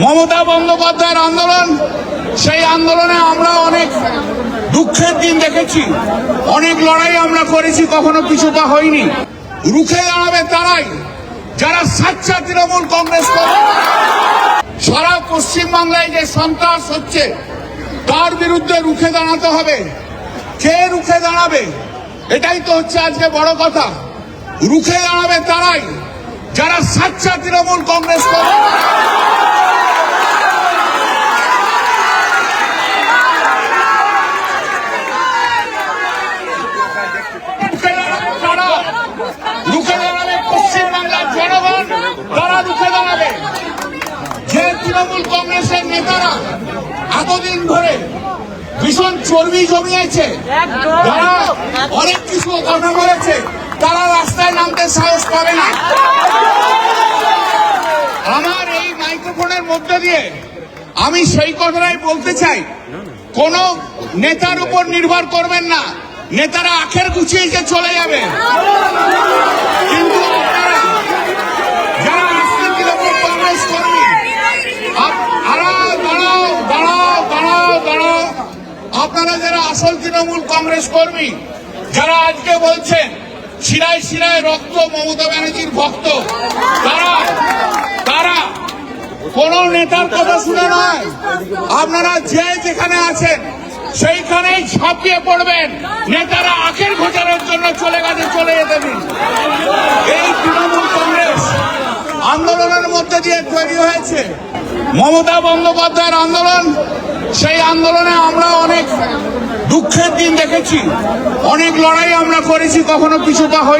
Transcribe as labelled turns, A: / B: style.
A: মমতা বন্দ্যোপাধ্যায়ের আন্দোলন, সেই আন্দোলনে আমরা অনেক দুঃখের দিন দেখেছি, অনেক লড়াই আমরা করেছি, কখনো পিছুপা হয়নি। রুখে দাঁড়াবে তারাই যারা সাচ্চা তৃণমূল কংগ্রেস করে। সারা পশ্চিমবাংলায় যে সন্ত্রাস হচ্ছে তার বিরুদ্ধে রুখে দাঁড়াতে হবে। কে রুখে দাঁড়াবে? এটাই তো হচ্ছে আজকে বড় কথা। রুখে দাঁড়াবে তারাই যারা সাচ্চা তৃণমূল কংগ্রেস করে। রুখে দাঁড়াবে পশ্চিমবাংলার জনগণ, তারা রুখে দাঁড়াবে। যে তৃণমূল কংগ্রেসের নেতারা এতদিন ধরে ভীষণ চর্বি জমিয়েছে, যারা অনেক কিছু কথা বলেছে, তারা রাস্তায় নামতে সাহস পাবে না। আমার এই মাইক্রোফোনের মধ্যে দিয়ে আমি সেই কথাটাই বলতে চাই, কোন নেতার উপর নির্ভর করবেন না। নেতারা আখের গুছিয়ে চলে যাবে, কিন্তু যারা আসছে তৃণমূল কংগ্রেস কর্মী, দাঁড়াও, আপনারা যারা আসল তৃণমূল কংগ্রেস কর্মী, যারা আজকে বলছেন শিরায় শিরায় রক্ত মমতা ব্যানার্জির ভক্ত, তারা কোন নেতার কথা শুনে নয়, আপনারা যে যেখানে আছেন সেইখানেই ঝাঁপিয়ে পড়বেন। নেতারা আখের ঘোচানোর জন্য চলে গেছে, চলে যেতে দিন। এই তৃণমূল কংগ্রেস আন্দোলনের মধ্যে দিয়ে তৈরি হয়েছে। মমতা বন্দ্যোপাধ্যায়ের আন্দোলন, সেই আন্দোলনে আমরা অনেক দুঃখের দিন দেখেছি, অনেক লড়াই আমরা করেছি, কখনো পিছুপা হয়নি।